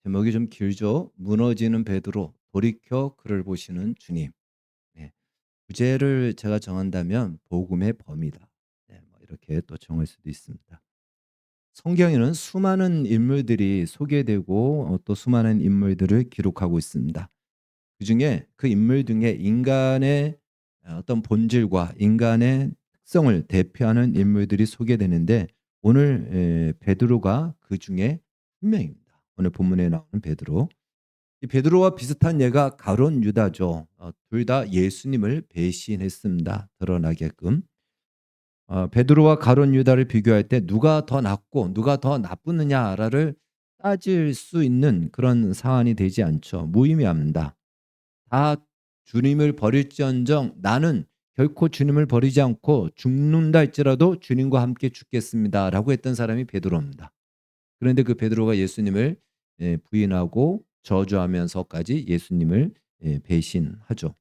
제목이 좀 길죠. 무너지는 베드로 돌이켜 그를 보시는 주님. 네. 주제를 제가 정한다면 복음의 범위다. 네, 뭐 이렇게 또 정할 수도 있습니다. 성경에는 수많은 인물들이 소개되고 또 수많은 인물들을 기록하고 있습니다. 그중에 그 인물 중에 인간의 어떤 본질과 인간의 특성을 대표하는 인물들이 소개되는데 오늘 베드로가 그 중에 한 명입니다. 오늘 본문에 나오는 베드로. 이 베드로와 비슷한 예가 가룟 유다죠. 둘 다 예수님을 배신했습니다. 드러나게끔. 베드로와 가룟 유다를 비교할 때 누가 더 낫고 누가 더 나쁘느냐를 따질 수 있는 그런 사안이 되지 않죠. 무의미합니다. 다 주님을 버릴지언정 나는 결코 주님을 버리지 않고 죽는다 할지라도 주님과 함께 죽겠습니다라고 했던 사람이 베드로입니다. 그런데 그 베드로가 예수님을 부인하고 저주하면서까지 예수님을 배신하죠.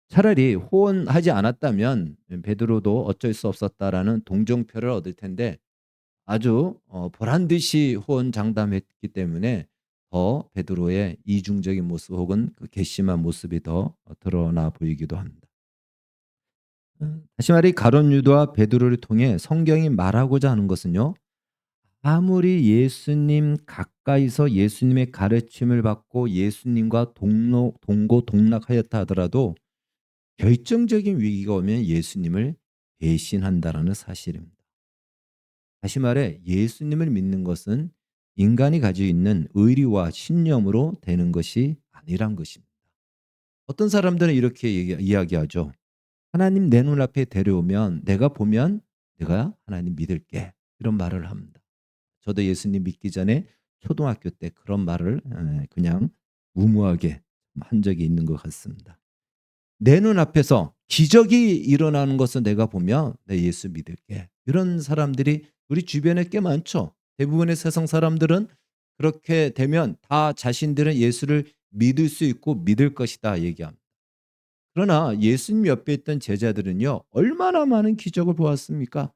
차라리 호언하지 않았다면 베드로도 어쩔 수 없었다라는 동정표를 얻을 텐데 아주 보란 듯이 호언장담했기 때문에 더 베드로의 이중적인 모습 혹은 그 괘씸한 모습이 더 드러나 보이기도 합니다. 다시 말해 가룟 유다와 베드로를 통해 성경이 말하고자 하는 것은요. 아무리 예수님 가까이서 예수님의 가르침을 받고 예수님과 동고동락하였다 하더라도 결정적인 위기가 오면 예수님을 배신한다라는 사실입니다. 다시 말해 예수님을 믿는 것은 인간이 가지고 있는 의리와 신념으로 되는 것이 아니란 것입니다. 어떤 사람들은 이렇게 이야기하죠. 하나님 내 눈앞에 데려오면 내가 보면 내가 하나님 믿을게. 이런 말을 합니다. 저도 예수님 믿기 전에 초등학교 때 그런 말을 그냥 무모하게 한 적이 있는 것 같습니다. 내 눈앞에서 기적이 일어나는 것을 내가 보면 내 예수 믿을게. 이런 사람들이 우리 주변에 꽤 많죠. 대부분의 세상 사람들은 그렇게 되면 다 자신들은 예수를 믿을 수 있고 믿을 것이다 얘기합니다. 그러나 예수님 옆에 있던 제자들은요. 얼마나 많은 기적을 보았습니까?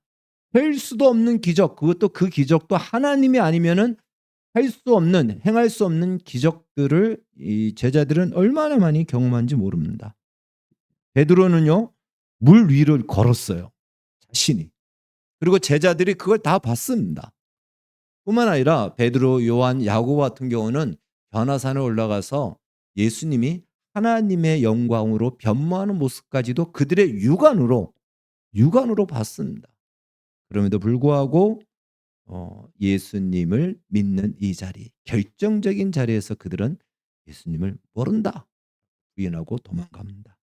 될 수도 없는 기적, 그것도 그 기적도 하나님이 아니면은 할 수 없는, 행할 수 없는 기적들을 이 제자들은 얼마나 많이 경험한지 모릅니다. 베드로는요. 물 위를 걸었어요. 자신이. 그리고 제자들이 그걸 다 봤습니다. 뿐만 아니라 베드로, 요한, 야고보 같은 경우는 변화산에 올라가서 예수님이 하나님의 영광으로 변모하는 모습까지도 그들의 육안으로 봤습니다. 그럼에도 불구하고 예수님을 믿는 이 자리, 결정적인 자리에서 그들은 예수님을 모른다. 부인하고 도망갑니다.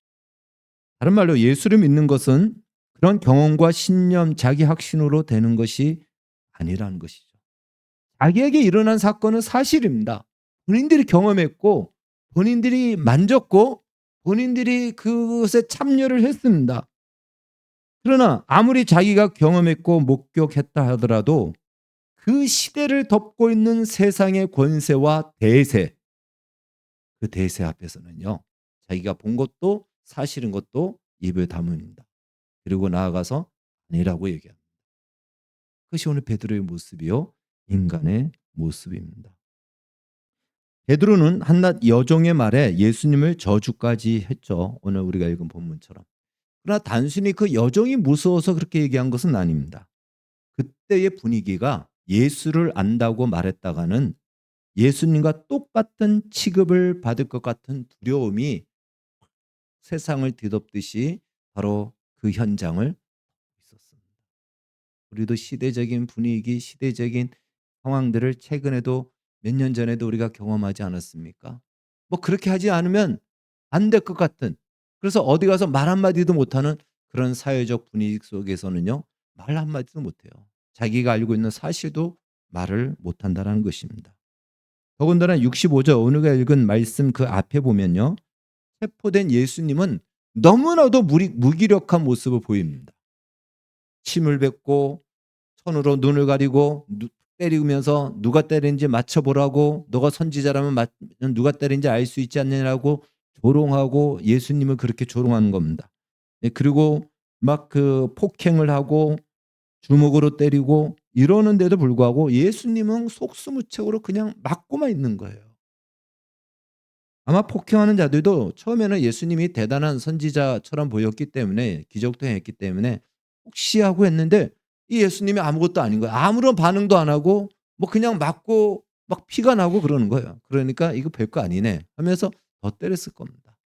다른 말로 예수를 믿는 것은 그런 경험과 신념, 자기 확신으로 되는 것이 아니라는 것이죠. 자기에게 일어난 사건은 사실입니다. 본인들이 경험했고 본인들이 만졌고 본인들이 그것에 참여를 했습니다. 그러나 아무리 자기가 경험했고 목격했다 하더라도 그 시대를 덮고 있는 세상의 권세와 대세, 그 대세 앞에서는요. 자기가 본 것도 사실인 것도 입을 다뭅니다. 그리고 나아가서 아니라고 얘기합니다. 그것이 오늘 베드로의 모습이요. 인간의 모습입니다. 베드로는 한낱 여종의 말에 예수님을 저주까지 했죠. 오늘 우리가 읽은 본문처럼. 그러나 단순히 그 여종이 무서워서 그렇게 얘기한 것은 아닙니다. 그때의 분위기가 예수를 안다고 말했다가는 예수님과 똑같은 취급을 받을 것 같은 두려움이 세상을 뒤덮듯이 바로 그 현장을 있었습니다. 우리도 시대적인 분위기, 시대적인 상황들을 최근에도 몇 년 전에도 우리가 경험하지 않았습니까? 뭐 그렇게 하지 않으면 안 될 것 같은, 그래서 어디 가서 말 한마디도 못하는 그런 사회적 분위기 속에서는요. 말 한마디도 못해요. 자기가 알고 있는 사실도 말을 못한다는 것입니다. 더군다나 65절 오늘가 읽은 말씀 그 앞에 보면요. 체포된 예수님은 너무나도 무기력한 모습을 보입니다. 침을 뱉고 손으로 눈을 가리고 때리면서 누가 때리는지 맞춰보라고, 너가 선지자라면 누가 때리는지 알 수 있지 않느냐고 조롱하고 예수님을 그렇게 조롱하는 겁니다. 그리고 막 그 폭행을 하고 주먹으로 때리고 이러는데도 불구하고 예수님은 속수무책으로 그냥 맞고만 있는 거예요. 아마 폭행하는 자들도 처음에는 예수님이 대단한 선지자처럼 보였기 때문에 기적도 행했기 때문에 혹시 하고 했는데 이 예수님이 아무것도 아닌 거예요. 아무런 반응도 안 하고 뭐 그냥 맞고 막 피가 나고 그러는 거예요. 그러니까 '이거 별거 아니네.' 하면서 더 때렸을 겁니다.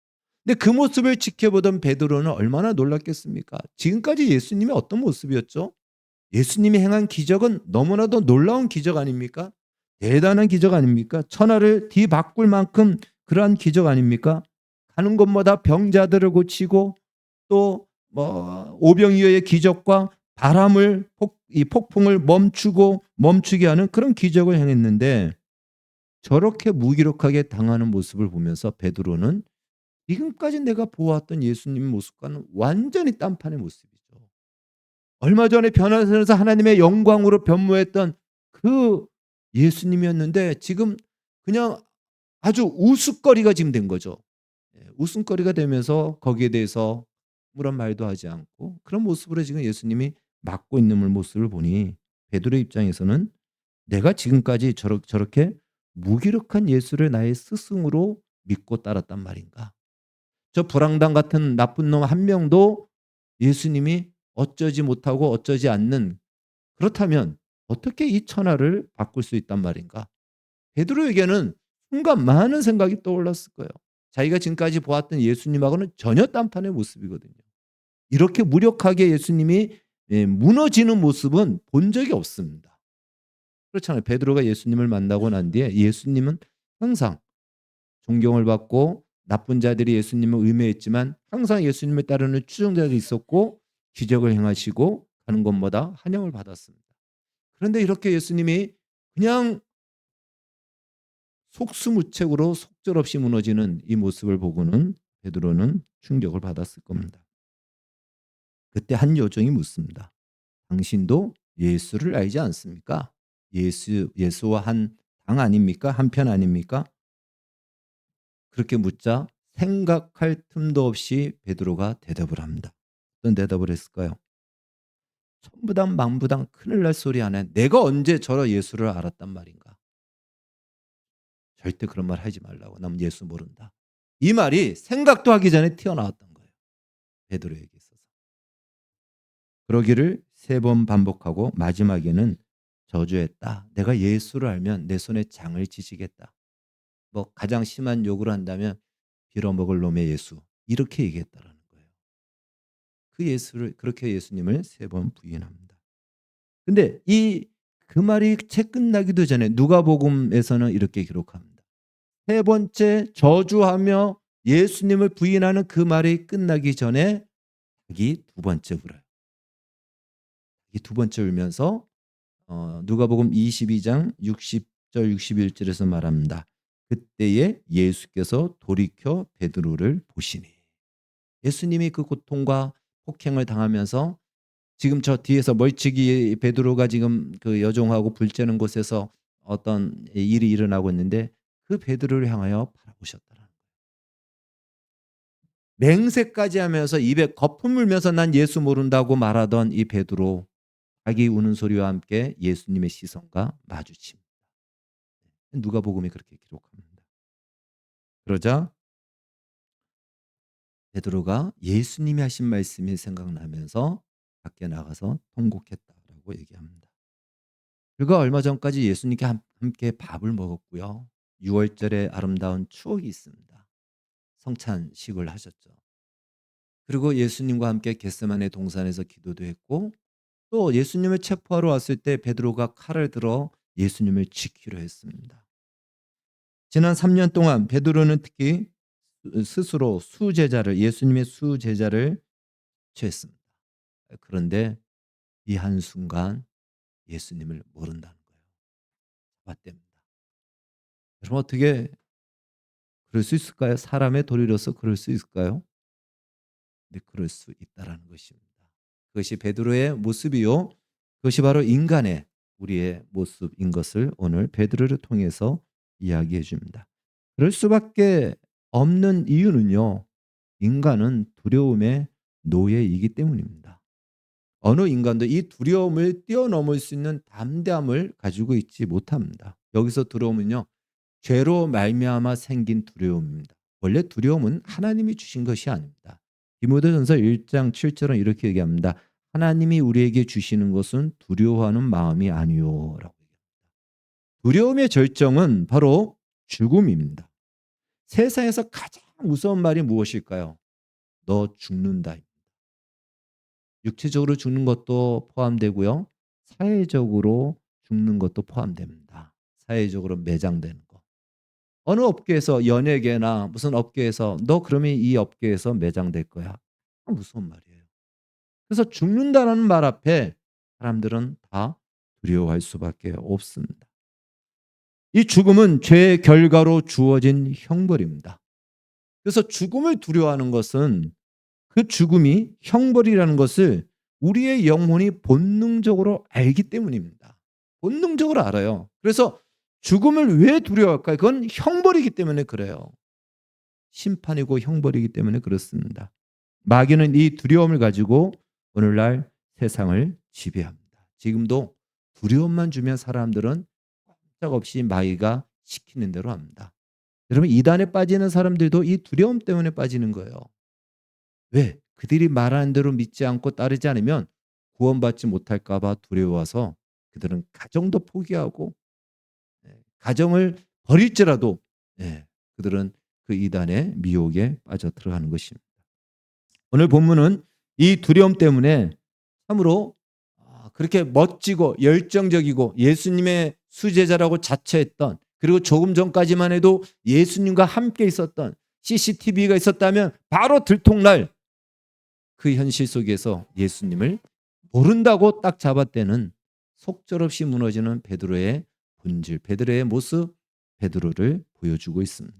근데 그 모습을 지켜보던 베드로는 얼마나 놀랐겠습니까? 지금까지 예수님이 어떤 모습이었죠? 예수님이 행한 기적은 너무나도 놀라운 기적 아닙니까? 대단한 기적 아닙니까? 천하를 뒤바꿀 만큼 그러한 기적 아닙니까? 가는 곳마다 병자들을 고치고 또 뭐 오병이어의 기적과 바람을 이 폭풍을 멈추게 하는 그런 기적을 행했는데 저렇게 무기력하게 당하는 모습을 보면서 베드로는 지금까지 내가 보았던 예수님 모습과는 완전히 딴판의 모습이죠. 얼마 전에 변화선에서 하나님의 영광으로 변모했던 그 예수님이었는데 지금 그냥 아주 우스거리가 지금 된 거죠. 예, 웃음거리가 되면서 거기에 대해서 아무런 말도 하지 않고 그런 모습으로 지금 예수님이 맞고 있는 모습을 보니 베드로의 입장에서는 내가 지금까지 저렇게 무기력한 예수를 나의 스승으로 믿고 따랐단 말인가. 저 불황당 같은 나쁜 놈 한 명도 예수님이 어쩌지 못하고 어쩌지 않는 그렇다면 어떻게 이 천하를 바꿀 수 있단 말인가? 베드로에게는 순간 많은 생각이 떠올랐을 거예요. 자기가 지금까지 보았던 예수님하고는 전혀 딴판의 모습이거든요. 이렇게 무력하게 예수님이 무너지는 모습은 본 적이 없습니다. 그렇잖아요. 베드로가 예수님을 만나고 난 뒤에 예수님은 항상 존경을 받고 나쁜 자들이 예수님을 의뢰했지만 항상 예수님을 따르는 추종자들이 있었고 기적을 행하시고 가는 곳마다 환영을 받았습니다. 그런데 이렇게 예수님이 그냥 속수무책으로 속절없이 무너지는 이 모습을 보고는 베드로는 충격을 받았을 겁니다. 그때 한 요정이 묻습니다. 당신도 예수를 알지 않습니까? 예수와 한 당 아닙니까? 한편 아닙니까? 그렇게 묻자 생각할 틈도 없이 베드로가 대답을 합니다. 어떤 대답을 했을까요? 천부당 만부당 큰일 날 소리 안 해. 내가 언제 저런 예수를 알았단 말인가? 절대 그런 말 하지 말라고. 난 예수 모른다. 이 말이 생각도 하기 전에 튀어나왔던 거예요. 베드로에게 있어서. 그러기를 3번 반복하고 마지막에는 저주했다. 내가 예수를 알면 내 손에 장을 지지겠다. 뭐 가장 심한 욕을 한다면 빌어먹을 놈의 예수. 이렇게 얘기했다라는 거예요. 그 예수를 그렇게 예수님을 3번 부인합니다. 근데 그 말이 채 끝나기도 전에 누가복음에서는 이렇게 기록합니다. 3번째 저주하며 예수님을 부인하는 그 말이 끝나기 전에 닭이 2번째 울어요. 이 2번째 울면서 누가복음 22장 60절 61절에서 말합니다. 그때에 예수께서 돌이켜 베드로를 보시니 예수님이 그 고통과 폭행을 당하면서 지금 저 뒤에서 멀찍이 베드로가 지금 그 여종하고 불쬐는 곳에서 어떤 일이 일어나고 있는데 그 베드로를 향하여 바라보셨다는 거예요. 맹세까지 하면서 입에 거품 물면서 난 예수 모른다고 말하던 이 베드로 자기 우는 소리와 함께 예수님의 시선과 마주칩니다. 누가복음이 그렇게 기록합니다. 그러자 베드로가 예수님이 하신 말씀이 생각나면서 밖에 나가서 통곡했다라고 얘기합니다. 불과 얼마 전까지 예수님께 함께 밥을 먹었고요. 6월절의 아름다운 추억이 있습니다. 성찬식을 하셨죠. 그리고 예수님과 함께 겟세마네 동산에서 기도도 했고 또 예수님을 체포하러 왔을 때 베드로가 칼을 들어 예수님을 지키려 했습니다. 지난 3년 동안 베드로는 특히 스스로 예수님의 수제자를 취했습니다. 그런데 이 한순간 예수님을 모른다는 거예요. 맞답니다. 여러분 어떻게 그럴 수 있을까요? 사람의 도리로서 그럴 수 있을까요? 네, 그럴 수 있다라는 것입니다. 그것이 베드로의 모습이요. 그것이 바로 인간의 우리의 모습인 것을 오늘 베드로를 통해서 이야기해 줍니다. 그럴 수밖에 없는 이유는요. 인간은 두려움의 노예이기 때문입니다. 어느 인간도 이 두려움을 뛰어넘을 수 있는 담대함을 가지고 있지 못합니다. 여기서 두려움은요. 죄로 말미암아 생긴 두려움입니다. 원래 두려움은 하나님이 주신 것이 아닙니다. 디모데전서 1장 7절은 이렇게 얘기합니다. 하나님이 우리에게 주시는 것은 두려워하는 마음이 아니요라고. 두려움의 절정은 바로 죽음입니다. 세상에서 가장 무서운 말이 무엇일까요? 너 죽는다. 육체적으로 죽는 것도 포함되고요. 사회적으로 죽는 것도 포함됩니다. 사회적으로 매장되는 거. 어느 업계에서 연예계나 무슨 업계에서 너 그러면 이 업계에서 매장될 거야. 무서운 말이에요. 그래서 죽는다라는 말 앞에 사람들은 다 두려워할 수밖에 없습니다. 이 죽음은 죄의 결과로 주어진 형벌입니다. 그래서 죽음을 두려워하는 것은 그 죽음이 형벌이라는 것을 우리의 영혼이 본능적으로 알기 때문입니다. 본능적으로 알아요. 그래서 죽음을 왜 두려워할까요? 그건 형벌이기 때문에 그래요. 심판이고 형벌이기 때문에 그렇습니다. 마귀는 이 두려움을 가지고 오늘날 세상을 지배합니다. 지금도 두려움만 주면 사람들은 꼼짝없이 마귀가 시키는 대로 합니다. 여러분, 이단에 빠지는 사람들도 이 두려움 때문에 빠지는 거예요. 왜? 그들이 말하는 대로 믿지 않고 따르지 않으면 구원받지 못할까 봐 두려워서 그들은 가정도 포기하고 가정을 버릴지라도 그들은 그 이단의 미혹에 빠져 들어가는 것입니다. 오늘 본문은 이 두려움 때문에 참으로 그렇게 멋지고 열정적이고 예수님의 수제자라고 자처했던, 그리고 조금 전까지만 해도 예수님과 함께 있었던, CCTV가 있었다면 바로 들통날 그 현실 속에서 예수님을 모른다고 딱 잡았대는 속절없이 무너지는 베드로의 본질, 베드로의 모습, 베드로를 보여주고 있습니다.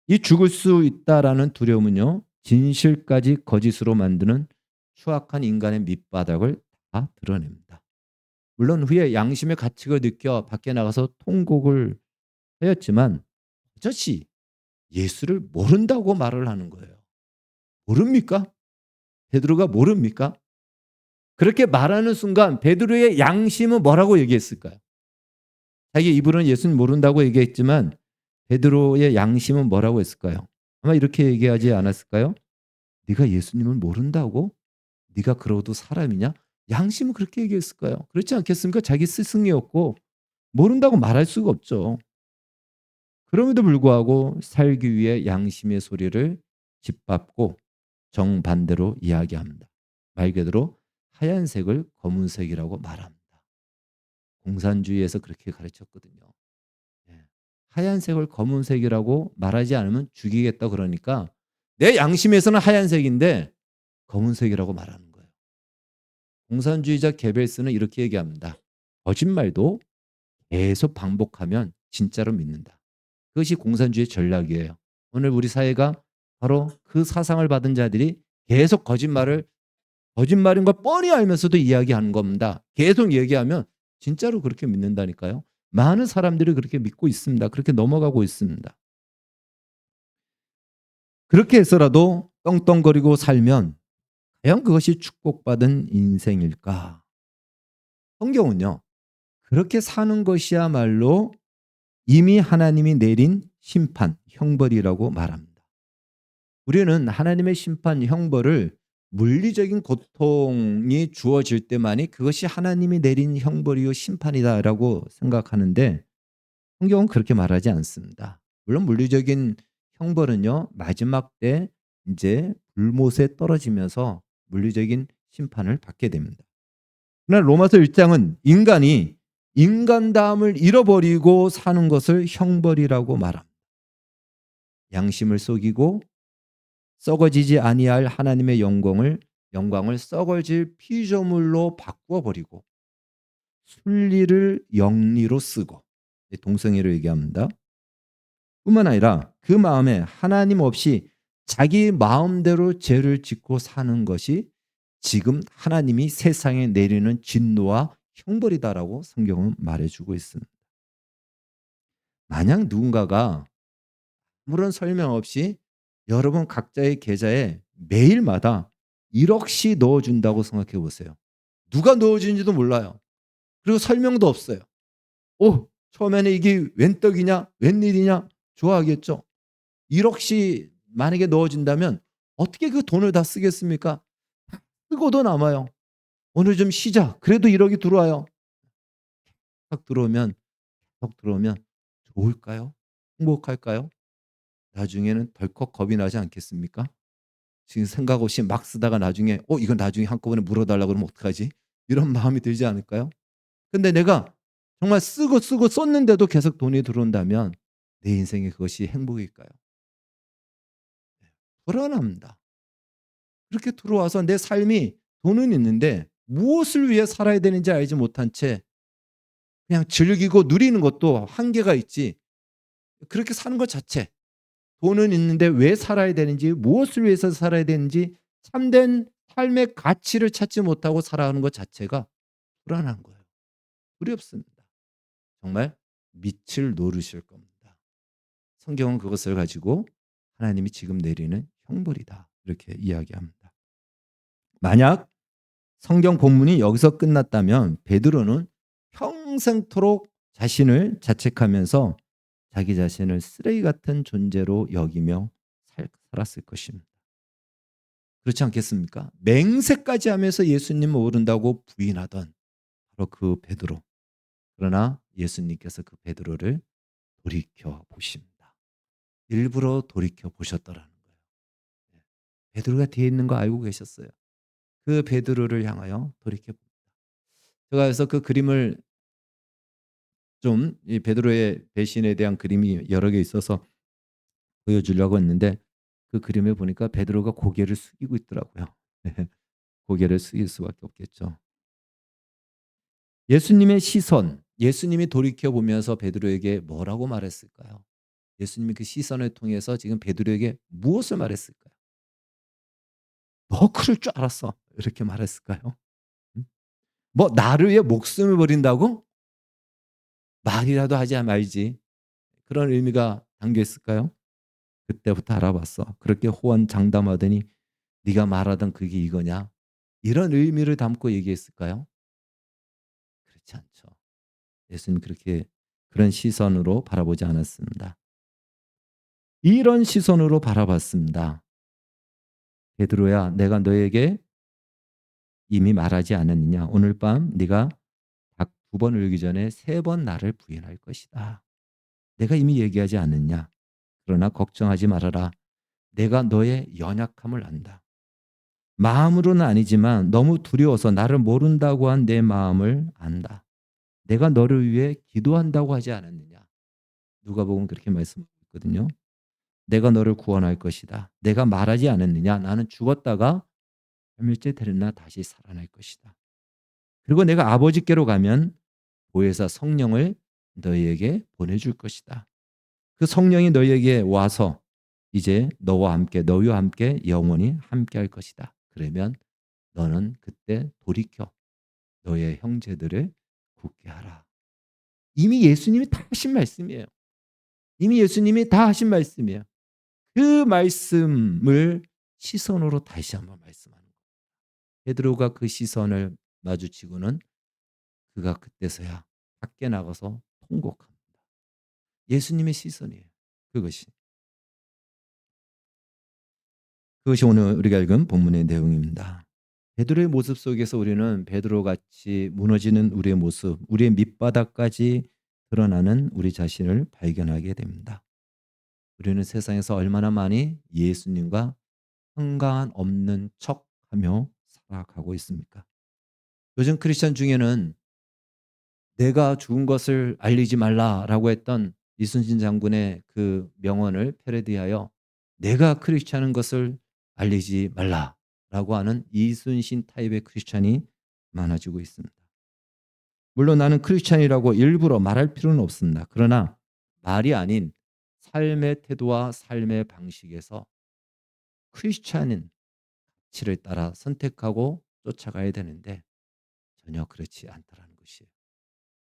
이 죽을 수 있다라는 두려움은요, 진실까지 거짓으로 만드는 추악한 인간의 밑바닥을 다 드러냅니다. 물론 후에 양심의 가책을 느껴 밖에 나가서 통곡을 하였지만 여전히 예수를 모른다고 말을 하는 거예요. 모릅니까? 베드로가 모릅니까? 그렇게 말하는 순간 베드로의 양심은 뭐라고 얘기했을까요? 자기 입으로는 예수님 모른다고 얘기했지만 베드로의 양심은 뭐라고 했을까요? 아마 이렇게 얘기하지 않았을까요? 네가 예수님을 모른다고? 네가 그러고도 사람이냐? 양심은 그렇게 얘기했을까요? 그렇지 않겠습니까? 자기 스승이었고 모른다고 말할 수가 없죠. 그럼에도 불구하고 살기 위해 양심의 소리를 짓밟고 정반대로 이야기합니다. 말 그대로 하얀색을 검은색이라고 말합니다. 공산주의에서 그렇게 가르쳤거든요. 하얀색을 검은색이라고 말하지 않으면 죽이겠다 그러니까 내 양심에서는 하얀색인데 검은색이라고 말하는 거예요. 공산주의자 게벨스는 이렇게 얘기합니다. 거짓말도 계속 반복하면 진짜로 믿는다. 그것이 공산주의 전략이에요. 오늘 우리 사회가 바로 그 사상을 받은 자들이 계속 거짓말인 걸 뻔히 알면서도 이야기하는 겁니다. 계속 얘기하면 진짜로 그렇게 믿는다니까요. 많은 사람들이 그렇게 믿고 있습니다. 그렇게 넘어가고 있습니다. 그렇게 해서라도 떵떵거리고 살면 과연 그것이 축복받은 인생일까? 성경은요, 그렇게 사는 것이야말로 이미 하나님이 내린 심판, 형벌이라고 말합니다. 우리는 하나님의 심판, 형벌을 물리적인 고통이 주어질 때만이 그것이 하나님이 내린 형벌이요 심판이다라고 생각하는데 성경은 그렇게 말하지 않습니다. 물론 물리적인 형벌은요, 마지막 때 이제 불못에 떨어지면서 물리적인 심판을 받게 됩니다. 그러나 로마서 1장은 인간이 인간다움을 잃어버리고 사는 것을 형벌이라고 말합니다. 양심을 속이고 썩어지지 아니할 하나님의 영광을 썩어질 피조물로 바꾸어 버리고 순리를 영리로 쓰고, 동성애로 얘기합니다. 뿐만 아니라 그 마음에 하나님 없이 자기 마음대로 죄를 짓고 사는 것이 지금 하나님이 세상에 내리는 진노와 형벌이다라고 성경은 말해주고 있습니다. 만약 누군가가 아무런 설명 없이 여러분 각자의 계좌에 매일마다 1억씩 넣어준다고 생각해 보세요. 누가 넣어주는지도 몰라요. 그리고 설명도 없어요. 처음에는 이게 웬 떡이냐 웬일이냐 좋아하겠죠. 1억씩 만약에 넣어준다면 어떻게 그 돈을 다 쓰겠습니까? 쓰고도 남아요. 오늘 좀 쉬자. 그래도 1억이 들어와요. 딱 들어오면 턱 들어오면 좋을까요? 행복할까요? 나중에는 덜컥 겁이 나지 않겠습니까? 지금 생각 없이 막 쓰다가 나중에 이건 나중에 한꺼번에 물어 달라고 그러면 어떡하지? 이런 마음이 들지 않을까요? 근데 내가 정말 쓰고 썼는데도 계속 돈이 들어온다면 내 인생에 그것이 행복일까요? 불안합니다. 그렇게 들어와서 내 삶이 돈은 있는데 무엇을 위해 살아야 되는지 알지 못한 채 그냥 즐기고 누리는 것도 한계가 있지, 그렇게 사는 것 자체, 돈은 있는데 왜 살아야 되는지, 무엇을 위해서 살아야 되는지 참된 삶의 가치를 찾지 못하고 살아가는 것 자체가 불안한 거예요. 두렵습니다. 정말 밑을 노르실 겁니다. 성경은 그것을 가지고 하나님이 지금 내리는 형벌이다, 이렇게 이야기합니다. 만약 성경 본문이 여기서 끝났다면 베드로는 평생토록 자신을 자책하면서 자기 자신을 쓰레기 같은 존재로 여기며 살았을 것입니다. 그렇지 않겠습니까? 맹세까지 하면서 예수님을 모른다고 부인하던 바로 그 베드로. 그러나 예수님께서 그 베드로를 돌이켜 보십니다. 일부러 돌이켜 보셨더라는 거예요. 네. 베드로가 뒤에 있는 거 알고 계셨어요. 그 베드로를 향하여 돌이켜 봅니다. 제가 그래서 그 그림을 좀, 이 베드로의 배신에 대한 그림이 여러 개 있어서 보여주려고 했는데 그 그림을 보니까 베드로가 고개를 숙이고 있더라고요. 고개를 숙일 수밖에 없겠죠. 예수님의 시선, 예수님이 돌이켜 보면서 베드로에게 뭐라고 말했을까요? 예수님이 그 시선을 통해서 지금 베드로에게 무엇을 말했을까요? "너 그럴 줄 알았어." 이렇게 말했을까요? 음? 뭐 나를 위해 목숨을 버린다고? 말이라도 하지 말지. 그런 의미가 담겨 있을까요? 그때부터 알아봤어. 그렇게 호언장담하더니 네가 말하던 그게 이거냐? 이런 의미를 담고 얘기했을까요? 그렇지 않죠. 예수님 그렇게 그런 시선으로 바라보지 않았습니다. 이런 시선으로 바라봤습니다. 베드로야, 내가 너에게 이미 말하지 않았느냐? 오늘 밤 네가 닭 2번 울기 전에 3번 나를 부인할 것이다. 내가 이미 얘기하지 않았냐? 그러나 걱정하지 말아라. 내가 너의 연약함을 안다. 마음으로는 아니지만 너무 두려워서 나를 모른다고 한 내 마음을 안다. 내가 너를 위해 기도한다고 하지 않았느냐? 누가복음 그렇게 말씀하고 있거든요. 내가 너를 구원할 것이다. 내가 말하지 않았느냐? 나는 죽었다가 3일째 되는 날 다시 살아날 것이다. 그리고 내가 아버지께로 가면 보혜사 성령을 너희에게 보내줄 것이다. 그 성령이 너희에게 와서 이제 너와 함께 너희와 함께 영원히 함께 할 것이다. 그러면 너는 그때 돌이켜 너의 형제들을 굳게 하라. 이미 예수님이 다 하신 말씀이에요. 이미 예수님이 다 하신 말씀이에요. 그 말씀을 시선으로 다시 한번 말씀하는 거예요. 베드로가 그 시선을 마주치고는 그가 그때서야 밖에 나가서 통곡합니다. 예수님의 시선이에요. 그것이. 그것이 오늘 우리가 읽은 본문의 내용입니다. 베드로의 모습 속에서 우리는 베드로같이 무너지는 우리의 모습, 우리의 밑바닥까지 드러나는 우리 자신을 발견하게 됩니다. 우리는 세상에서 얼마나 많이 예수님과 상관 없는 척하며 살아가고 있습니까? 요즘 크리스천 중에는 내가 죽은 것을 알리지 말라라고 했던 이순신 장군의 그 명언을 패러디하여 내가 크리스천인 것을 알리지 말라라고 하는 이순신 타입의 크리스천이 많아지고 있습니다. 물론 나는 크리스천이라고 일부러 말할 필요는 없습니다. 그러나 말이 아닌 삶의 태도와 삶의 방식에서 크리스천인 가치를 따라 선택하고 쫓아가야 되는데 전혀 그렇지 않다라는 것이에요.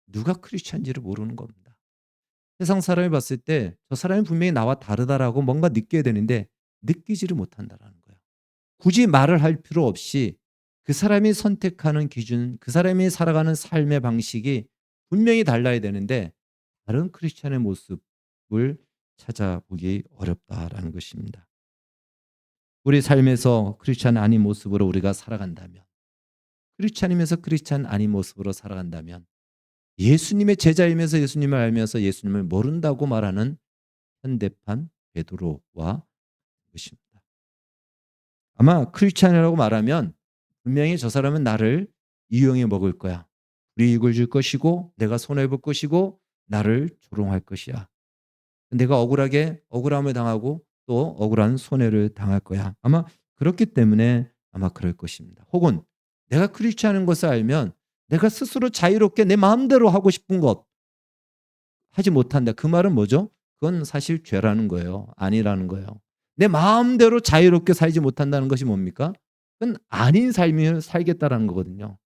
누가 크리스천인지를 모르는 겁니다. 세상 사람이 봤을 때 저 사람이 분명히 나와 다르다라고 뭔가 느껴야 되는데 느끼지를 못한다라는 거예요. 굳이 말을 할 필요 없이 그 사람이 선택하는 기준, 그 사람이 살아가는 삶의 방식이 분명히 달라야 되는데 다른 크리스천의 모습을 찾아보기 어렵다라는 것입니다. 우리 삶에서 크리스찬 아닌 모습으로 우리가 살아간다면, 크리스찬이면서 크리스찬 아닌 모습으로 살아간다면, 예수님의 제자이면서 예수님을 알면서 예수님을 모른다고 말하는 현대판 베드로와 것입니다. 아마 크리스찬이라고 말하면 분명히 저 사람은 나를 이용해 먹을 거야. 불이익을 줄 것이고 내가 손해볼 것이고 나를 조롱할 것이야. 내가 억울함을 당하고 또 억울한 손해를 당할 거야. 아마 그렇기 때문에 아마 그럴 것입니다. 혹은 내가 크리스찬인 것을 알면 내가 스스로 자유롭게 내 마음대로 하고 싶은 것 하지 못한다. 그 말은 뭐죠? 그건 사실 죄라는 거예요. 아니라는 거예요. 내 마음대로 자유롭게 살지 못한다는 것이 뭡니까? 그건 아닌 삶을 살겠다라는 거거든요.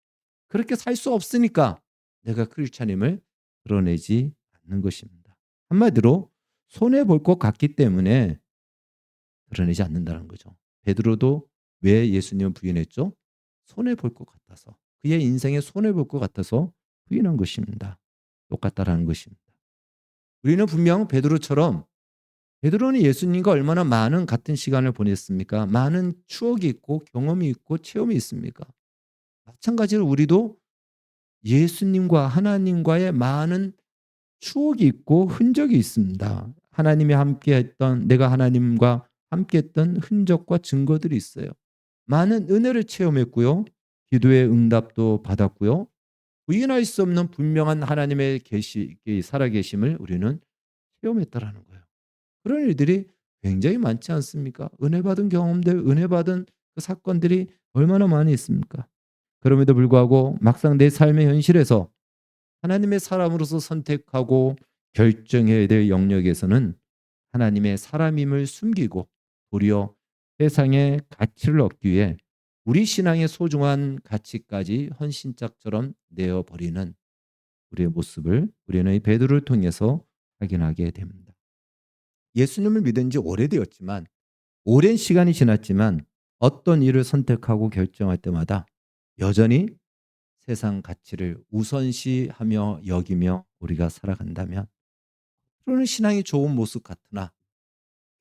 그렇게 살 수 없으니까 내가 크리스찬임을 드러내지 않는 것입니다. 한마디로 손해 볼 것 같기 때문에 드러내지 않는다는 거죠. 베드로도 왜 예수님을 부인했죠? 손해 볼 것 같아서. 그의 인생에 손해 볼 것 같아서 부인한 것입니다. 똑같다라는 것입니다. 우리는 분명 베드로는 예수님과 얼마나 많은 같은 시간을 보냈습니까? 많은 추억이 있고 경험이 있고 체험이 있습니까? 마찬가지로 우리도 예수님과 하나님과의 많은 추억이 있고 흔적이 있습니다. 하나님이 함께했던 내가 하나님과 함께했던 흔적과 증거들이 있어요. 많은 은혜를 체험했고요. 기도의 응답도 받았고요. 부인할 수 없는 분명한 하나님의 살아계심을 우리는 체험했다라는 거예요. 그런 일들이 굉장히 많지 않습니까? 은혜 받은 경험들, 은혜 받은 그 사건들이 얼마나 많이 있습니까? 그럼에도 불구하고 막상 내 삶의 현실에서 하나님의 사람으로서 선택하고 결정해야 될 영역에서는 하나님의 사람임을 숨기고 도리어 세상의 가치를 얻기 위해 우리 신앙의 소중한 가치까지 헌신짝처럼 내어버리는 우리의 모습을 우리는 이 베드로를 통해서 확인하게 됩니다. 예수님을 믿은 지 오래되었지만 오랜 시간이 지났지만 어떤 일을 선택하고 결정할 때마다 여전히 세상 가치를 우선시하며 여기며 우리가 살아간다면 그러는 신앙이 좋은 모습 같으나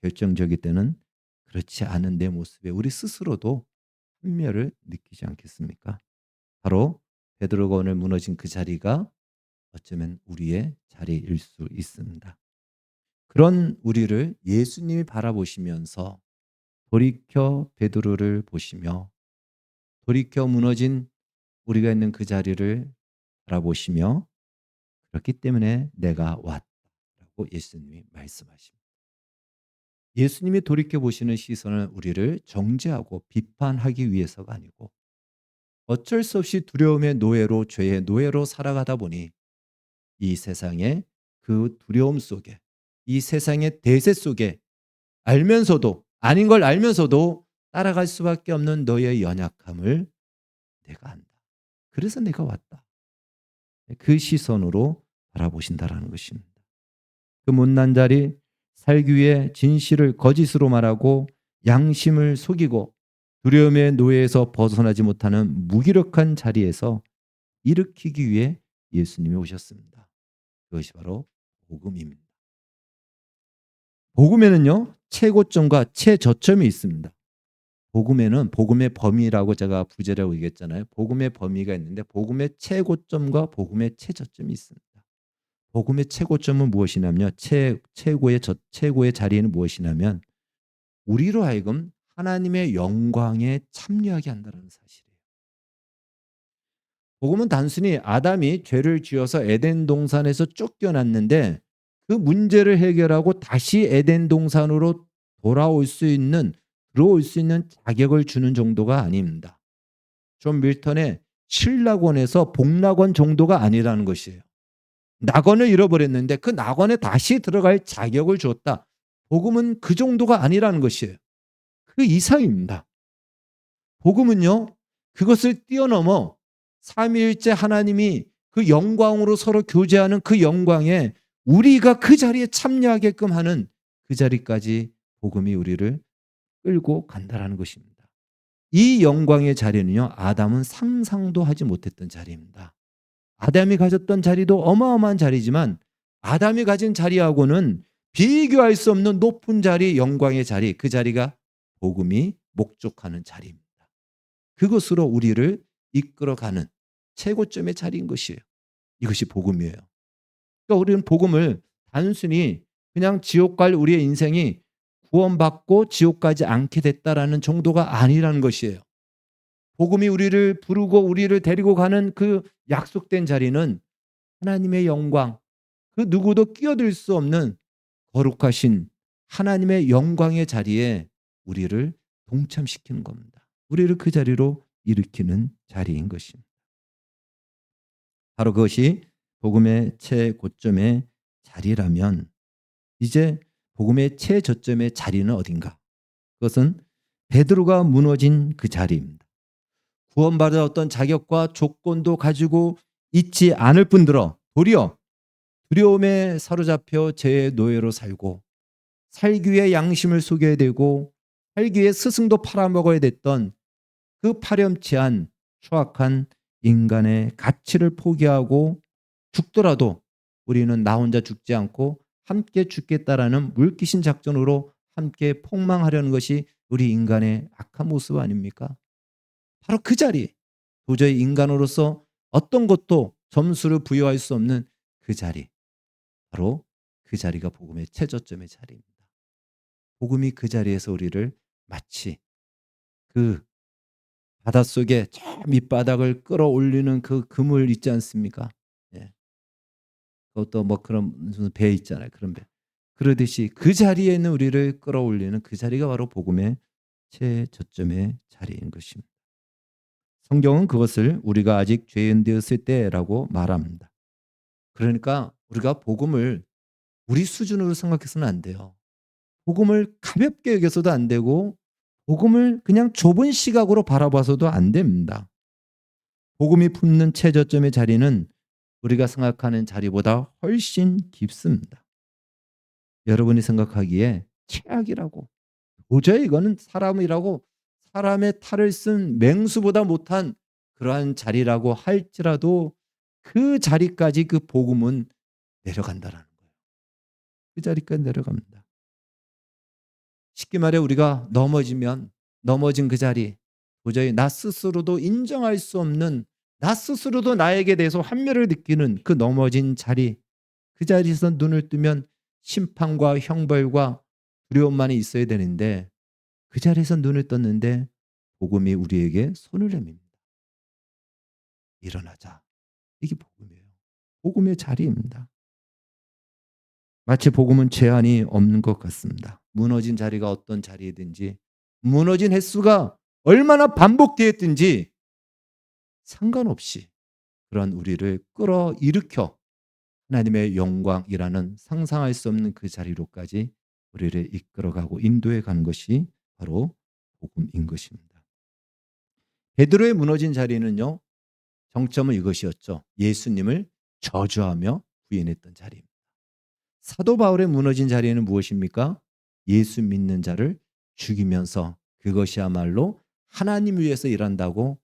결정적일 때는 그렇지 않은 내 모습에 우리 스스로도 한멸을 느끼지 않겠습니까? 바로 베드로가 오늘 무너진 그 자리가 어쩌면 우리의 자리일 수 있습니다. 그런 우리를 예수님이 바라보시면서 돌이켜 베드로를 보시며 돌이켜 무너진 우리가 있는 그 자리를 바라보시며 그렇기 때문에 내가 왔다라고 예수님이 말씀하십니다. 예수님이 돌이켜 보시는 시선은 우리를 정죄하고 비판하기 위해서가 아니고 어쩔 수 없이 두려움의 노예로 죄의 노예로 살아가다 보니 이 세상의 그 두려움 속에 이 세상의 대세 속에 알면서도 아닌 걸 알면서도 따라갈 수밖에 없는 너의 연약함을 내가 안다. 그래서 내가 왔다. 그 시선으로 바라보신다라는 것입니다. 그 못난 자리 살기 위해 진실을 거짓으로 말하고 양심을 속이고 두려움의 노예에서 벗어나지 못하는 무기력한 자리에서 일으키기 위해 예수님이 오셨습니다. 그것이 바로 복음입니다. 복음에는요, 최고점과 최저점이 있습니다. 복음에는 복음의 범위라고 제가 부제라고 얘기했잖아요. 복음의 범위가 있는데 복음의 최고점과 복음의 최저점이 있습니다. 복음의 최고점은 무엇이냐면요. 최고의 자리에는 무엇이냐면 우리로 하여금 하나님의 영광에 참여하게 한다는 사실이에요. 복음은 단순히 아담이 죄를 지어서 에덴 동산에서 쫓겨났는데 그 문제를 해결하고 다시 에덴 동산으로 들어올 수 있는 자격을 주는 정도가 아닙니다. 존 밀턴의 신락원에서 복락원 정도가 아니라는 것이에요. 낙원을 잃어버렸는데 그 낙원에 다시 들어갈 자격을 줬다. 복음은 그 정도가 아니라는 것이에요. 그 이상입니다. 복음은요, 그것을 뛰어넘어 삼위일체 하나님이 그 영광으로 서로 교제하는 그 영광에 우리가 그 자리에 참여하게끔 하는 그 자리까지 복음이 우리를 끌고 간다라는 것입니다. 이 영광의 자리는요, 아담은 상상도 하지 못했던 자리입니다. 아담이 가졌던 자리도 어마어마한 자리지만 아담이 가진 자리하고는 비교할 수 없는 높은 자리, 영광의 자리, 그 자리가 복음이 목적하는 자리입니다. 그것으로 우리를 이끌어가는 최고점의 자리인 것이에요. 이것이 복음이에요. 그러니까 우리는 복음을 단순히 그냥 지옥 갈 우리의 인생이 구원받고 지옥 가지 않게 됐다라는 정도가 아니라는 것이에요. 복음이 우리를 부르고 우리를 데리고 가는 그 약속된 자리는 하나님의 영광, 그 누구도 끼어들 수 없는 거룩하신 하나님의 영광의 자리에 우리를 동참시키는 겁니다. 우리를 그 자리로 일으키는 자리인 것입니다. 바로 그것이 복음의 최고점의 자리라면 이제 복음의 최저점의 자리는 어딘가? 그것은 베드로가 무너진 그 자리입니다. 구원받을 어떤 자격과 조건도 가지고 있지 않을 뿐더러 도리어 두려움에 사로잡혀 죄의 노예로 살고 살기 위해 양심을 속여야 되고 살기 위해 스승도 팔아먹어야 됐던 그 파렴치한 추악한 인간의 가치를 포기하고 죽더라도 우리는 나 혼자 죽지 않고 함께 죽겠다라는 물귀신 작전으로 함께 폭망하려는 것이 우리 인간의 악한 모습 아닙니까? 바로 그 자리, 도저히 인간으로서 어떤 것도 점수를 부여할 수 없는 그 자리, 바로 그 자리가 복음의 최저점의 자리입니다. 복음이 그 자리에서 우리를 마치 그 바닷속에 저 밑바닥을 끌어올리는 그 그물 있지 않습니까? 예. 그것도 뭐 그런 무슨 배 있잖아요. 그런 배. 그러듯이 그 자리에 있는 우리를 끌어올리는 그 자리가 바로 복음의 최저점의 자리인 것입니다. 성경은 그것을 우리가 아직 죄인 되었을 때라고 말합니다. 그러니까 우리가 복음을 우리 수준으로 생각해서는 안 돼요. 복음을 가볍게 여겨서도 안 되고 복음을 그냥 좁은 시각으로 바라봐서도 안 됩니다. 복음이 품는 최저점의 자리는 우리가 생각하는 자리보다 훨씬 깊습니다. 여러분이 생각하기에 최악이라고 도저히 이거는 사람이라고 사람의 탈을 쓴 맹수보다 못한 그러한 자리라고 할지라도 그 자리까지 그 복음은 내려간다라는 거예요. 그 자리까지 내려갑니다. 쉽게 말해 우리가 넘어지면 넘어진 그 자리 도저히 나 스스로도 인정할 수 없는 나 스스로도 나에게 대해서 환멸을 느끼는 그 넘어진 자리 그 자리에서 눈을 뜨면 심판과 형벌과 두려움만이 있어야 되는데 그 자리에서 눈을 떴는데 복음이 우리에게 손을 내밉니다. 일어나자. 이게 복음이에요. 복음의 자리입니다. 마치 복음은 제한이 없는 것 같습니다. 무너진 자리가 어떤 자리이든지 무너진 횟수가 얼마나 반복되었든지 상관없이 그런 우리를 끌어일으켜 하나님의 영광이라는 상상할 수 없는 그 자리로까지 우리를 이끌어가고 인도해 가는 것이 바로 복음인 것입니다. 베드로의 무너진 자리는요. 정점은 이것이었죠. 예수님을 저주하며 부인했던 자리입니다. 사도 바울의 무너진 자리는 무엇입니까? 예수 믿는 자를 죽이면서 그것이야말로 하나님 위해서 일한다고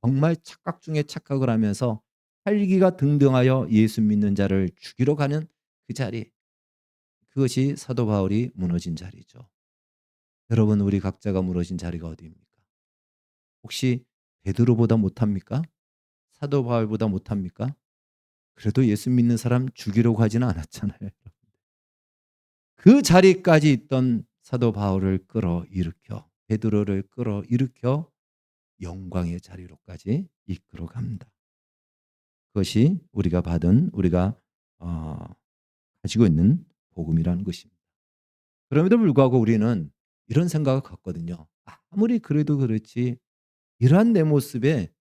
정말 착각 중에 착각을 하면서 활기가 등등하여 예수 믿는 자를 죽이러 가는 그 자리. 그것이 사도 바울이 무너진 자리죠. 여러분 우리 각자가 무너진 자리가 어디입니까? 혹시 베드로보다 못합니까? 사도 바울보다 못합니까? 그래도 예수 믿는 사람 죽이려고 하지는 않았잖아요. 그 자리까지 있던 사도 바울을 끌어일으켜 베드로를 끌어일으켜 영광의 자리로까지 이끌어갑니다. 그것이 우리가 받은 우리가 가지고 있는 복음이라는 것입니다. 그럼에도 불구하고 우리는 이런 생각을 갖거든요. 아무리 그래도 그렇지 이러한 내 모습에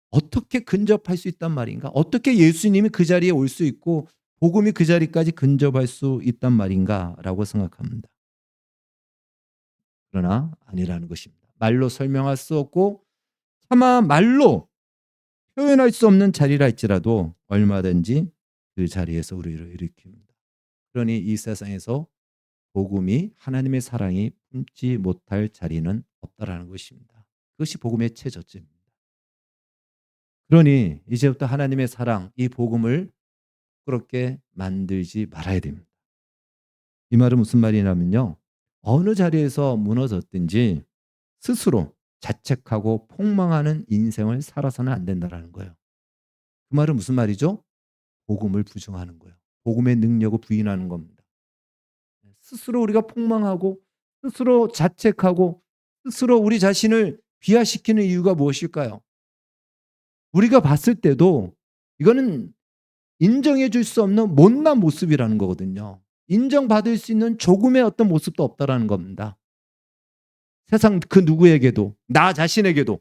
어떻게 근접할 수 있단 말인가? 어떻게 예수님이 그 자리에 올 수 있고 복음이 그 자리까지 근접할 수 있단 말인가라고 생각합니다. 그러나 아니라는 것입니다. 말로 설명할 수 없고 차마 말로 표현할 수 없는 자리라 할지라도 얼마든지 그 자리에서 우리를 일으킵니다. 그러니 이 세상에서 복음이 하나님의 사랑이 품지 못할 자리는 없다라는 것입니다. 그것이 복음의 최저점입니다. 그러니 이제부터 하나님의 사랑, 이 복음을 부끄럽게 만들지 말아야 됩니다. 이 말은 무슨 말이냐면요. 어느 자리에서 무너졌든지 스스로 자책하고 폭망하는 인생을 살아서는 안 된다라는 거예요. 그 말은 무슨 말이죠? 복음을 부정하는 거예요. 복음의 능력을 부인하는 겁니다. 스스로 우리가 폭망하고 스스로 자책하고 스스로 우리 자신을 비하시키는 이유가 무엇일까요? 우리가 봤을 때도 이거는 인정해 줄 수 없는 못난 모습이라는 거거든요. 인정받을 수 있는 조금의 어떤 모습도 없다라는 겁니다. 세상 그 누구에게도, 나 자신에게도.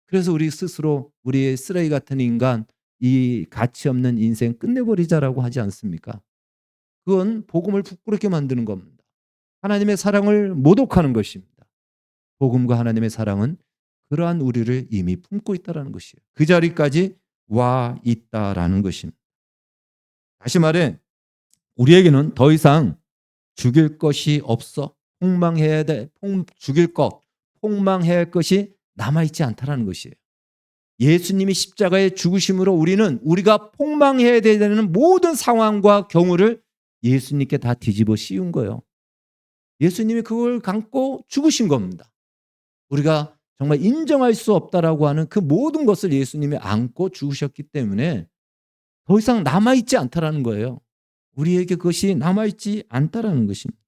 그래서 우리 스스로 우리의 쓰레기 같은 인간, 이 가치 없는 인생 끝내버리자라고 하지 않습니까? 그건 복음을 부끄럽게 만드는 겁니다. 하나님의 사랑을 모독하는 것입니다. 복음과 하나님의 사랑은 그러한 우리를 이미 품고 있다라는 것이에요. 그 자리까지 와 있다라는 것입니다. 다시 말해 우리에게는 더 이상 죽일 것이 없어. 폭망해야 돼. 죽일 것, 폭망해야 할 것이 남아있지 않다라는 것이에요. 예수님이 십자가의 죽으심으로 우리는 우리가 폭망해야 되는 모든 상황과 경우를 예수님께 다 뒤집어 씌운 거예요. 예수님이 그걸 감고 죽으신 겁니다. 우리가 정말 인정할 수 없다라고 하는 그 모든 것을 예수님이 안고 죽으셨기 때문에 더 이상 남아있지 않다라는 거예요. 우리에게 그것이 남아있지 않다라는 것입니다.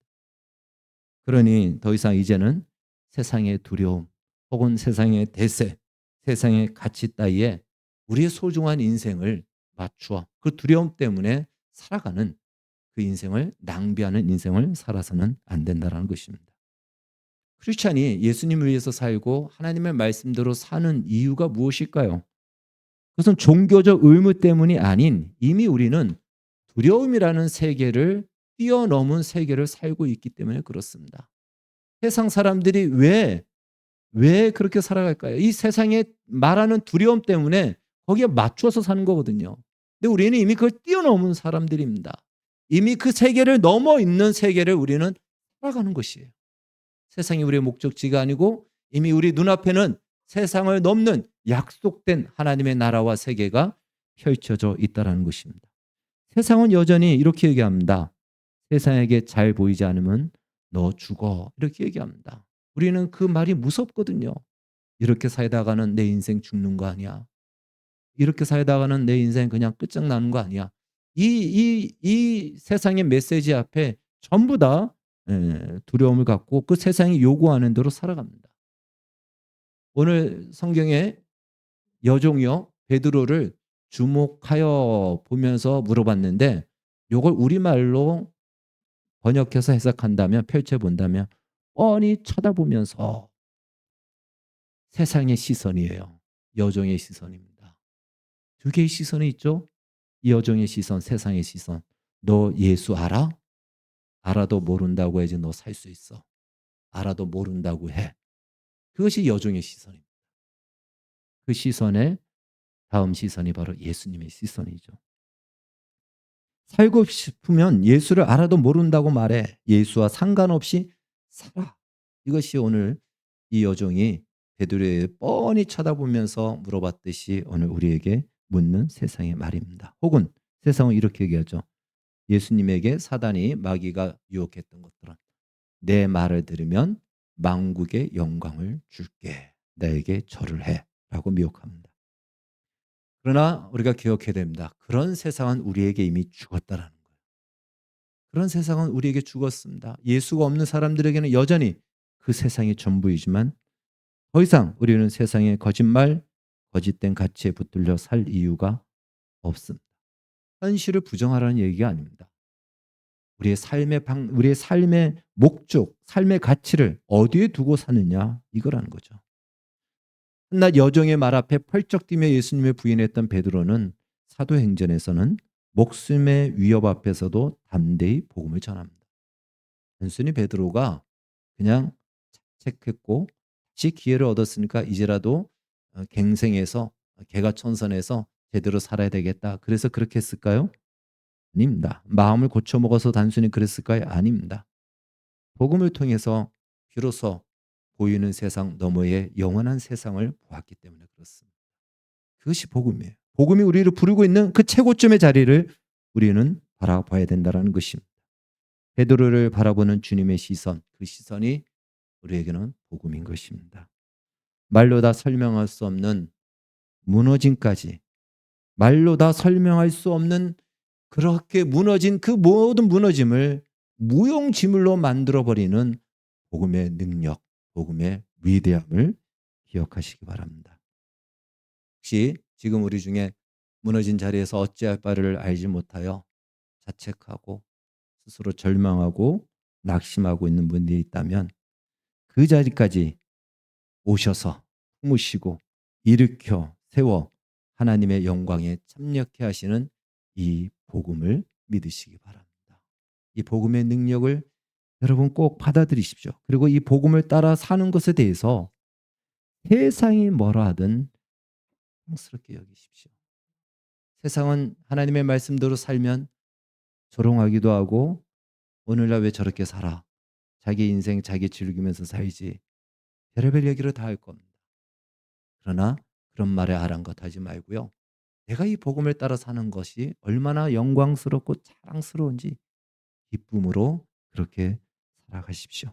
그러니 더 이상 이제는 세상의 두려움 혹은 세상의 대세, 세상의 가치 따위에 우리의 소중한 인생을 맞추어 그 두려움 때문에 살아가는 그 인생을 낭비하는 인생을 살아서는 안 된다는 것입니다. 크리스찬이 예수님을 위해서 살고 하나님의 말씀대로 사는 이유가 무엇일까요? 그것은 종교적 의무 때문이 아닌 이미 우리는 두려움이라는 세계를 뛰어넘은 세계를 살고 있기 때문에 그렇습니다. 세상 사람들이 왜 그렇게 살아갈까요? 이 세상에 말하는 두려움 때문에 거기에 맞춰서 사는 거거든요. 근데 우리는 이미 그걸 뛰어넘은 사람들입니다. 이미 그 세계를 넘어 있는 세계를 우리는 살아가는 것이에요. 세상이 우리의 목적지가 아니고 이미 우리 눈앞에는 세상을 넘는 약속된 하나님의 나라와 세계가 펼쳐져 있다는 것입니다. 세상은 여전히 이렇게 얘기합니다. 세상에게 잘 보이지 않으면 너 죽어. 이렇게 얘기합니다. 우리는 그 말이 무섭거든요. 이렇게 살다가는 내 인생 죽는 거 아니야. 이렇게 살다가는 내 인생 그냥 끝장나는 거 아니야. 이 세상의 메시지 앞에 전부 다 두려움을 갖고 그 세상이 요구하는 대로 살아갑니다. 오늘 성경에 여종이요 베드로를 주목하여 보면서 물어봤는데 이걸 우리말로 번역해서 해석한다면 펼쳐본다면 뻔히 쳐다보면서 세상의 시선이에요. 여종의 시선입니다. 두 개의 시선이 있죠. 이 여종의 시선, 세상의 시선. 너 예수 알아? 알아도 모른다고 해야지 너 살 수 있어. 알아도 모른다고 해. 그것이 여종의 시선입니다. 그 시선의 다음 시선이 바로 예수님의 시선이죠. 살고 싶으면 예수를 알아도 모른다고 말해. 예수와 상관없이 살아. 이것이 오늘 이 여종이 베드로에 뻔히 쳐다보면서 물어봤듯이 오늘 우리에게 묻는 세상의 말입니다. 혹은 세상은 이렇게 얘기하죠. 예수님에게 사단이 마귀가 유혹했던 것들은 내 말을 들으면 만국의 영광을 줄게. 나에게 절을 해. 라고 미혹합니다. 그러나 우리가 기억해야 됩니다. 그런 세상은 우리에게 이미 죽었다라는 거예요. 그런 세상은 우리에게 죽었습니다. 예수가 없는 사람들에게는 여전히 그 세상이 전부이지만 더 이상 우리는 세상의 거짓말, 거짓된 가치에 붙들려 살 이유가 없습니다. 현실을 부정하라는 얘기가 아닙니다. 우리의 삶의 목적, 삶의 가치를 어디에 두고 사느냐 이거라는 거죠. 한낱 여종의 말 앞에 펄쩍 뛰며 예수님을 부인했던 베드로는 사도행전에서는 목숨의 위협 앞에서도 담대히 복음을 전합니다. 단순히 베드로가 그냥 자책했고 다시 기회를 얻었으니까 이제라도 갱생해서 개가천선해서 제대로 살아야 되겠다. 그래서 그렇게 했을까요? 아닙니다. 마음을 고쳐먹어서 단순히 그랬을까요? 아닙니다. 복음을 통해서 비로소 보이는 세상 너머의 영원한 세상을 보았기 때문에 그렇습니다. 그것이 복음이에요. 복음이 우리를 부르고 있는 그 최고점의 자리를 우리는 바라봐야 된다는 것입니다. 베드로를 바라보는 주님의 시선, 그 시선이 우리에게는 복음인 것입니다. 말로 다 설명할 수 없는 무너짐까지, 말로 다 설명할 수 없는 그렇게 무너진 그 모든 무너짐을 무용지물로 만들어버리는 복음의 능력, 복음의 위대함을 기억하시기 바랍니다. 혹시 지금 우리 중에 무너진 자리에서 어찌할 바를 알지 못하여 자책하고 스스로 절망하고 낙심하고 있는 분들이 있다면 그 자리까지 오셔서 품으시고 일으켜 세워 하나님의 영광에 참여케 하시는 이 복음을 믿으시기 바랍니다. 이 복음의 능력을 여러분 꼭 받아들이십시오. 그리고 이 복음을 따라 사는 것에 대해서 세상이 뭐라 하든 당스럽게 여기십시오. 세상은 하나님의 말씀대로 살면 조롱하기도 하고 오늘날 왜 저렇게 살아? 자기 인생 자기 즐기면서 살지. 별의별 얘기를 다 할 겁니다. 그러나 그런 말에 아랑곳하지 말고요. 내가 이 복음을 따라 사는 것이 얼마나 영광스럽고 자랑스러운지 기쁨으로 그렇게 살아가십시오.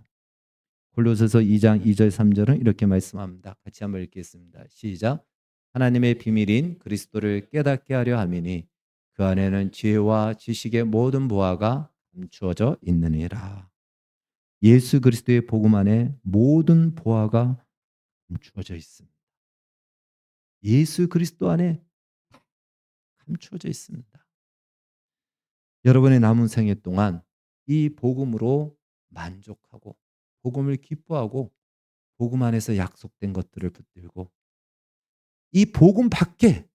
골로새서 2장 2절 3절은 이렇게 말씀합니다. 같이 한번 읽겠습니다. 시작. 하나님의 비밀인 그리스도를 깨닫게 하려 함이니 그 안에는 지혜와 지식의 모든 보화가 감추어져 있느니라. 예수 그리스도의 복음 안에 모든 보화가 감추어져 있습니다. 예수 그리스도 안에 감추어져 있습니다. 여러분의 남은 생애 동안 이 복음으로 만족하고 복음을 기뻐하고 복음 안에서 약속된 것들을 붙들고 이 복음 밖에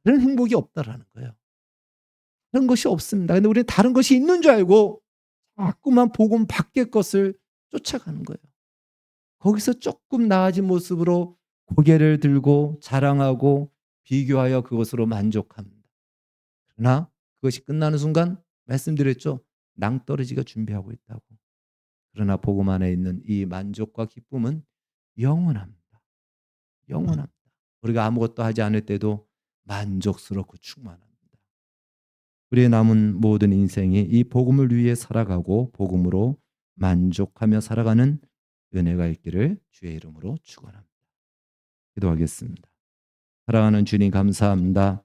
다른 행복이 없다라는 거예요. 다른 것이 없습니다. 근데 우리는 다른 것이 있는 줄 알고 자꾸만 복음 밖의 것을 쫓아가는 거예요. 거기서 조금 나아진 모습으로 고개를 들고 자랑하고 비교하여 그것으로 만족합니다. 그러나 그것이 끝나는 순간 말씀드렸죠. 낭떠러지가 준비하고 있다고. 그러나 복음 안에 있는 이 만족과 기쁨은 영원합니다. 영원합니다. 우리가 아무것도 하지 않을 때도 만족스럽고 충만합니다. 우리의 남은 모든 인생이 이 복음을 위해 살아가고 복음으로 만족하며 살아가는 은혜가 있기를 주의 이름으로 축원합니다. 기도하겠습니다. 사랑하는 주님 감사합니다.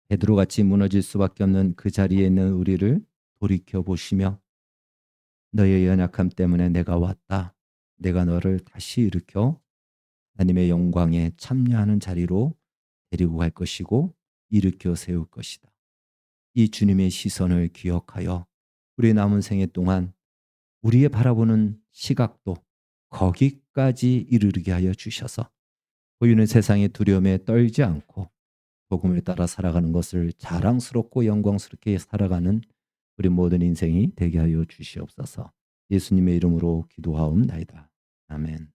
베드로같이 무너질 수밖에 없는 그 자리에 있는 우리를 돌이켜 보시며 너의 연약함 때문에 내가 왔다. 내가 너를 다시 일으켜 하나님의 영광에 참여하는 자리로 데리고 갈 것이고 일으켜 세울 것이다. 이 주님의 시선을 기억하여 우리 남은 생애 동안 우리의 바라보는 시각도 거기까지 이르게 하여 주셔서 보이는 세상의 두려움에 떨지 않고 복음을 따라 살아가는 것을 자랑스럽고 영광스럽게 살아가는 우리 모든 인생이 되게 하여 주시옵소서. 예수님의 이름으로 기도하옵나이다. 아멘.